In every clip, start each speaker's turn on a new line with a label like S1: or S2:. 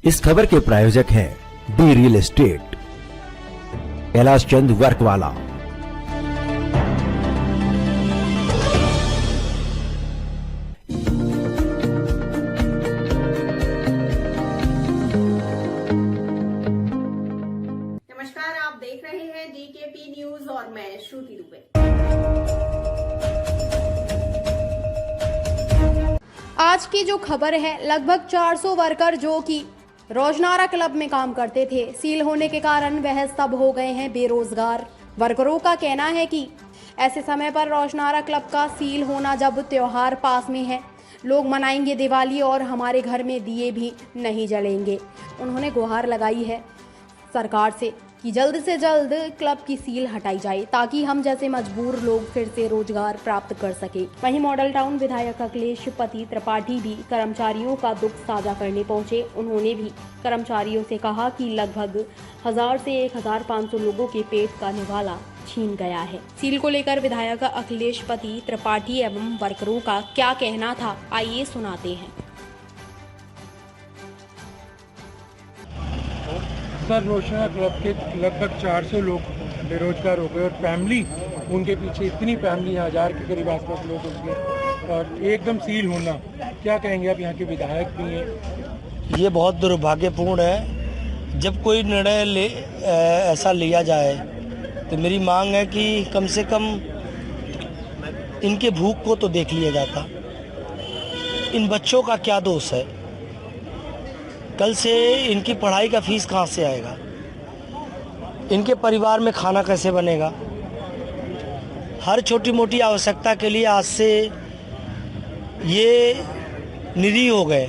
S1: इस खबर के प्रायोजक हैं D real estate, Kailash Chand वर्कवाला।
S2: नमस्कार, आप देख रहे हैं डीकेपी न्यूज और मैं श्रुति दुबे।
S3: आज की जो खबर है, लगभग 400 वर्कर जो कि रोजनारा क्लब में काम करते थे, सील होने के कारण वह सब हो गए हैं बेरोजगार। वर्करों का कहना है कि ऐसे समय पर रोजनारा क्लब का सील होना, जब त्योहार पास में है, लोग मनाएंगे दिवाली और हमारे घर में दिए भी नहीं जलेंगे। उन्होंने गुहार लगाई है सरकार से कि जल्द से जल्द क्लब की सील हटाई जाए ताकि हम जैसे मजबूर लोग फिर से रोजगार प्राप्त कर सके। वहीं मॉडल टाउन विधायक अखिलेश पति त्रिपाठी भी कर्मचारियों का दुख साझा करने पहुंचे। उन्होंने भी कर्मचारियों से कहा कि लगभग 1000 से 1500 लोगों के पेट का निवाला छीन गया है। सील को लेकर विधायक अखिलेश पति त्रिपाठी एवं वर्करों का क्या कहना था, आइए सुनाते हैं।
S4: सर, रोशना क्लब के लगभग 400 लोग बेरोजगार हो गए और फैमिली, उनके पीछे इतनी फैमिली 1000 के करीब आसपास लोग होंगे और एकदम सील होना, क्या कहेंगे आप? यहाँ के विधायक भी हैं।
S5: ये बहुत दुर्भाग्यपूर्ण है। जब कोई निर्णय ऐसा लिया जाए तो मेरी मांग है कि कम से कम इनके भूख को तो देख लिया जाता। इन बच्चों का क्या दोष है? कल से इनकी पढ़ाई का फीस कहाँ से आएगा? इनके परिवार में खाना कैसे बनेगा? हर छोटी मोटी आवश्यकता के लिए आज से ये निरीह हो गए।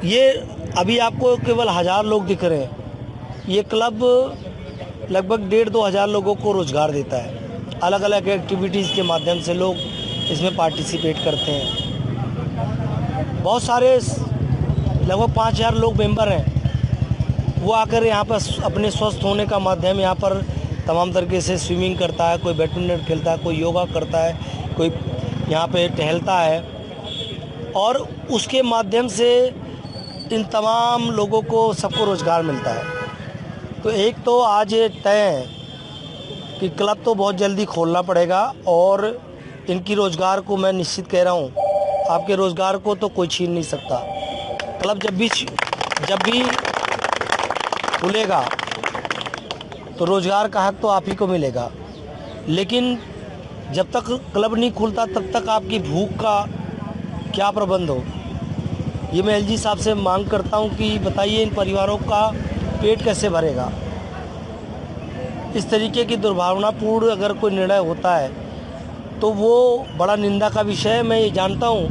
S5: ये अभी आपको केवल 1000 लोग दिख रहे हैं। ये क्लब लगभग 1500-2000 हजार लोगों को रोजगार देता है। अलग अलग एक्टिविटीज़ के माध्यम से लोग इसमें पार्टिसिपेट करते हैं। बहुत सारे लगभग 5000 लोग मेंबर हैं। वो आकर यहाँ पर अपने स्वस्थ होने का माध्यम यहाँ पर तमाम तरीके से स्विमिंग करता है, कोई बैडमिंटन खेलता है, कोई योगा करता है, कोई यहाँ पे टहलता है और उसके माध्यम से इन तमाम लोगों को सबको रोज़गार मिलता है। तो एक तो आज ये तय है कि क्लब तो बहुत जल्दी खोलना पड़ेगा और इनकी रोज़गार को मैं निश्चित कह रहा हूँ, आपके रोज़गार को तो कोई छीन नहीं सकता। क्लब जब भी खुलेगा तो रोज़गार का हक तो आप ही को मिलेगा, लेकिन जब तक क्लब नहीं खुलता तब तक आपकी भूख का क्या प्रबंध हो। ये मैं एलजी साहब से मांग करता हूँ कि बताइए इन परिवारों का पेट कैसे भरेगा। इस तरीके की दुर्भावनापूर्ण अगर कोई निर्णय होता है तो वो बड़ा निंदा का विषय है। मैं ये जानता हूँ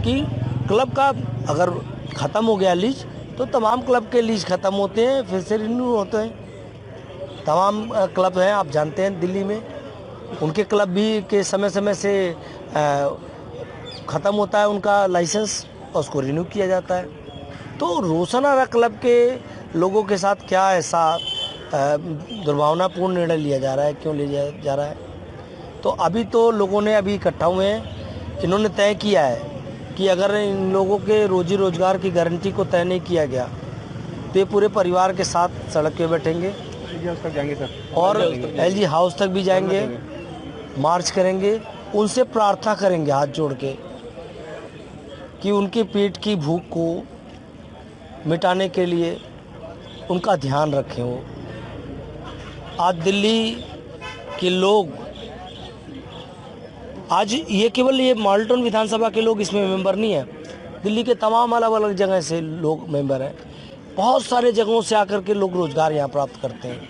S5: कि क्लब का अगर ख़त्म हो गया लीज तो तमाम क्लब के लीज ख़त्म होते हैं, फिर से रिन्यू होते हैं। तमाम क्लब हैं, आप जानते हैं दिल्ली में, उनके क्लब भी के समय समय से ख़त्म होता है उनका लाइसेंस और उसको रिन्यू किया जाता है। तो रोशनारा क्लब के लोगों के साथ क्या ऐसा दुर्भावनापूर्ण निर्णय लिया जा रहा है, क्यों लिया जा रहा है? तो अभी तो लोगों ने अभी इकट्ठा हुए हैं, इन्होंने तय किया है कि अगर इन लोगों के रोजी रोजगार की गारंटी को तय नहीं किया गया तो ये पूरे परिवार के साथ सड़क पे बैठेंगे और एलजी हाउस तक भी जाएंगे, मार्च करेंगे, उनसे प्रार्थना करेंगे हाथ जोड़ के कि उनके पेट की भूख को मिटाने के लिए उनका ध्यान रखें। वो आज दिल्ली के लोग, आज ये केवल ये मॉडल टाउन विधानसभा के लोग इसमें मेंबर नहीं है, दिल्ली के तमाम अलग अलग जगह से लोग मेंबर हैं। बहुत सारे जगहों से आकर के लोग रोजगार यहाँ प्राप्त करते हैं।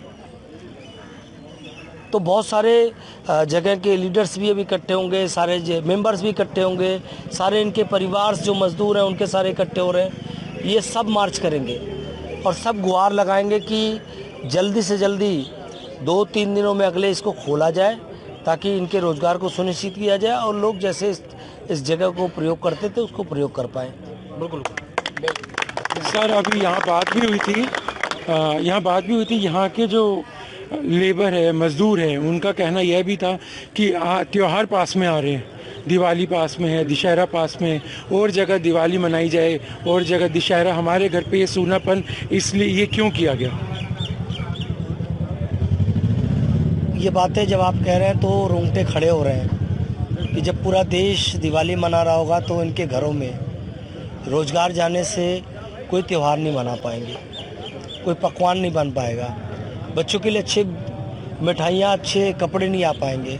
S5: तो बहुत सारे जगह के लीडर्स भी अभी इकट्ठे होंगे, सारे मेंबर्स भी इकट्ठे होंगे, सारे इनके परिवार जो मजदूर हैं उनके सारे इकट्ठे हो रहे हैं। ये सब मार्च करेंगे और सब गुहार लगाएंगे कि जल्दी से जल्दी 2-3 दिनों में अगले इसको खोला जाए ताकि इनके रोजगार को सुनिश्चित किया जाए और लोग जैसे इस जगह को प्रयोग करते थे उसको प्रयोग कर पाएँ।
S4: बिल्कुल सर, अभी यहाँ बात भी हुई थी, यहाँ के जो लेबर है, मजदूर है, उनका कहना यह भी था कि त्यौहार पास में आ रहे हैं दिवाली पास में है, दशहरा पास में है, और जगह दिवाली मनाई जाए और जगह दशहरा, हमारे घर पे ये सूनापन इसलिए ये क्यों किया गया?
S5: ये बातें जब आप कह रहे हैं तो रोंगटे खड़े हो रहे हैं कि जब पूरा देश दिवाली मना रहा होगा तो इनके घरों में रोजगार जाने से कोई त्यौहार नहीं मना पाएंगे, कोई पकवान नहीं बन पाएगा, बच्चों के लिए अच्छे मिठाइयाँ, अच्छे कपड़े नहीं आ पाएंगे।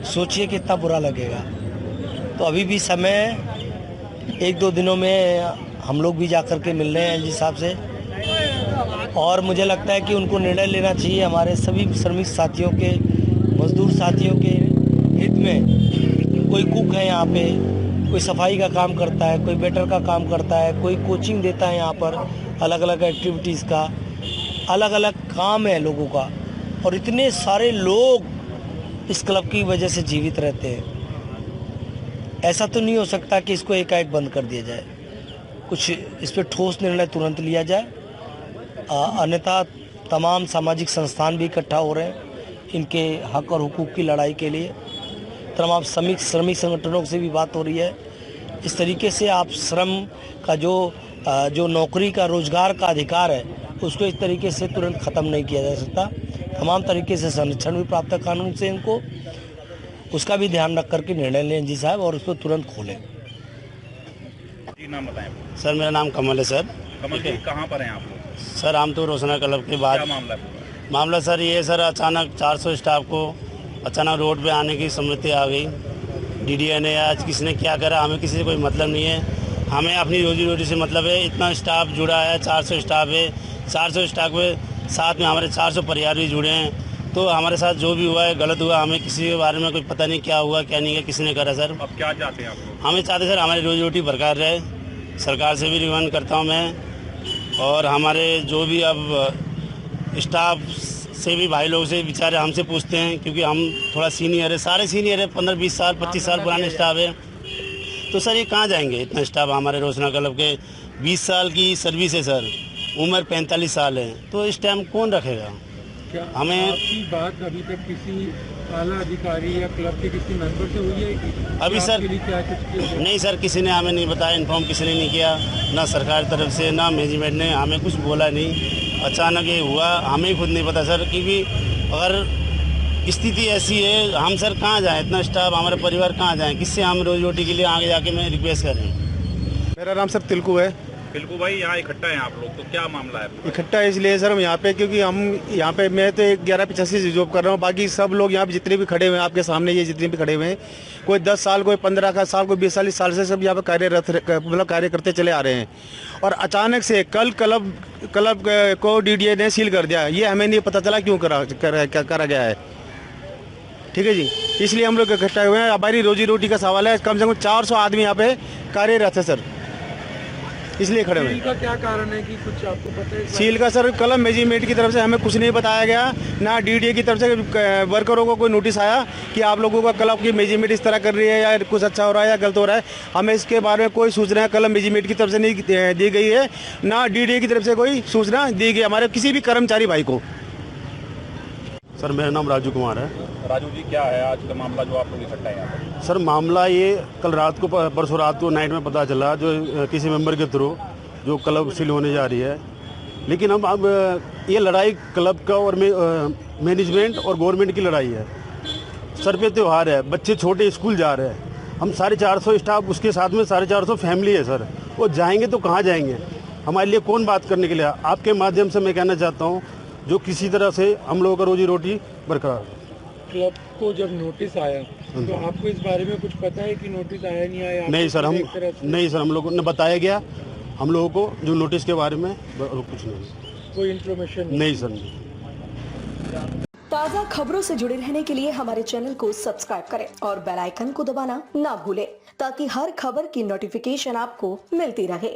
S5: सोचिए कितना बुरा लगेगा। तो अभी भी समय, 1-2 दिनों में हम लोग भी जा कर के मिल रहे हैं एलजी साहब से, और मुझे लगता है कि उनको निर्णय लेना चाहिए हमारे सभी श्रमिक साथियों के, मजदूर साथियों के हित में। कोई कुक है यहाँ पे, कोई सफाई का काम करता है, कोई वेटर का काम करता है, कोई कोचिंग देता है यहाँ पर, अलग अलग एक्टिविटीज़ का अलग अलग काम है लोगों का, और इतने सारे लोग इस क्लब की वजह से जीवित रहते हैं। ऐसा तो नहीं हो सकता कि इसको एकाएक बंद कर दिया जाए, कुछ इस पर ठोस निर्णय तुरंत लिया जाए, अन्यथा तमाम सामाजिक संस्थान भी इकट्ठा हो रहे हैं इनके हक और हुकूक की लड़ाई के लिए। तमाम श्रमिक संगठनों से भी बात हो रही है। इस तरीके से आप श्रम का जो नौकरी का, रोजगार का अधिकार है, उसको इस तरीके से तुरंत ख़त्म नहीं किया जा सकता। तमाम तरीके से संरक्षण भी प्राप्त है कानून से इनको, उसका भी ध्यान रख करके निर्णय लें जी साहब, और उसको तुरंत खोलें।
S6: नाम बताएं
S7: सर। मेरा नाम कमल है सर।
S6: कमल जी, कहाँ पर हैं आप लोग?
S7: सर हम तो रोशना क्लब के बाद।
S6: क्या मामला है पूरा?
S7: मामला सर ये सर, अचानक 400 स्टाफ को अचानक रोड पे आने की सम्मति आ गई। डीडीए ने आज किसी ने क्या करा, हमें किसी से कोई मतलब नहीं है, हमें अपनी रोजी रोटी से मतलब है। इतना स्टाफ जुड़ा है, 400 स्टाफ है, 400 स्टाफ के साथ में हमारे 400 परिवार भी जुड़े हैं। तो हमारे साथ जो भी हुआ है गलत हुआ, हमें किसी के बारे में कोई पता नहीं क्या हुआ क्या नहीं है, किसी ने करा सर।
S6: अब क्या चाहते हैं आप लोग?
S7: हमें चाहते सर हमारी रोजी रोटी बरकरार रहे। सरकार से भी रिकमेंड करता हूँ मैं, और हमारे जो भी अब स्टाफ से भी भाई लोग से बेचारे हमसे पूछते हैं, क्योंकि हम थोड़ा सीनियर है, सारे सीनियर है, 15-20 साल 25 साल पुराने स्टाफ है। तो सर ये कहाँ जाएंगे इतना स्टाफ? हमारे रोशना क्लब के 20 साल की सर्विस है सर, उम्र 45 साल है, तो इस टाइम कौन रखेगा?
S4: क्या
S7: हमें
S4: आपकी बात अभी तक किसी आला अधिकारी या क्लब के किसी मेंबर से हुई है कि
S7: अभी सर
S4: आपके लिए क्या कुछ किया?
S7: नहीं सर, किसी ने हमें नहीं बताया, इन्फॉर्म किसी ने नहीं किया, ना सरकार की तरफ से ना मैनेजमेंट ने हमें कुछ बोला नहीं। अचानक ये हुआ, हमें खुद नहीं पता सर, क्योंकि अगर स्थिति ऐसी है, हम सर कहाँ जाएँ? इतना स्टाफ, हमारे परिवार कहाँ जाएँ? किससे हम रोजी रोटी के लिए आगे जाके मैं रिक्वेस्ट कर रही हूँ।
S8: मेरा नाम सर तिलकू है।
S6: बिल्कुल भाई, यहाँ इकट्ठा हैं आप लोग, तो क्या मामला है?
S8: इकट्ठा इसलिए सर हम यहाँ पे, क्योंकि हम यहाँ पे, मैं तो 1185 से जॉब कर रहा हूँ, बाकी सब लोग यहाँ पे जितने भी खड़े हुए हैं आपके सामने, ये जितने भी खड़े हुए हैं, कोई 10 साल, कोई 15 का साल, कोई 20 साल से सब यहाँ पे कार्यरत, मतलब कार्य करते चले आ रहे हैं। और अचानक से कल क्लब को डीडीए ने सील कर दिया। ये हमें नहीं पता चला क्यों करा गया है। ठीक है जी, इसलिए हम लोग इकट्ठा हुए हैं। हमारी रोजी रोटी का सवाल है, कम से कम 400 आदमी यहाँ पे कार्यरत है सर, इसलिए खड़े हुए।
S4: सील का क्या कारण है कि कुछ आपको पता है?
S8: सील का सर क्लब मैनेजमेंट की तरफ से हमें कुछ नहीं बताया गया, ना डीडीए की तरफ से वर्करों को कोई नोटिस आया कि आप लोगों का क्लब की मैनेजमेंट इस तरह कर रही है, या कुछ अच्छा हो रहा है या गलत हो रहा है। हमें इसके बारे में कोई सूचना क्लब मैनेजमेंट की तरफ से नहीं दी गई है, ना डीडीए की तरफ से कोई सूचना दी गई हमारे किसी भी कर्मचारी भाई को।
S7: सर मेरा नाम राजू कुमार है।
S6: राजू जी, क्या है आज का मामला जो आप लोग इकट्ठा है यहाँ पर?
S7: सर मामला ये कल रात को, परसों रात को नाइट में पता चला, जो किसी मेंबर के थ्रू जो क्लब सील होने जा रही है। लेकिन हम अब ये लड़ाई क्लब का और मैनेजमेंट और गवर्नमेंट की लड़ाई है। सर पे त्यौहार है, बच्चे छोटे स्कूल जा रहे हैं, हम 450 स्टाफ, उसके साथ में 450 फैमिली है सर। वो जाएंगे तो कहाँ जाएंगे? हमारे लिए कौन बात करने के लिए? आपके माध्यम से मैं कहना चाहता हूँ, जो किसी तरह से हम लोगों का रोजी रोटी बरकरार।
S4: क्लब को जब नोटिस आया तो आपको इस बारे में कुछ पता है कि नोटिस आया नहीं आया?
S7: नहीं सर, हम लोगों ने बताया गया हम लोगों को जो नोटिस के बारे में कुछ नहीं,
S4: कोई इन्फॉर्मेशन
S7: नहीं सर नहीं।
S9: ताज़ा खबरों से जुड़े रहने के लिए हमारे चैनल को सब्सक्राइब करें और बेल आइकन को दबाना ना भूलें, ताकि हर खबर की नोटिफिकेशन आपको मिलती रहे।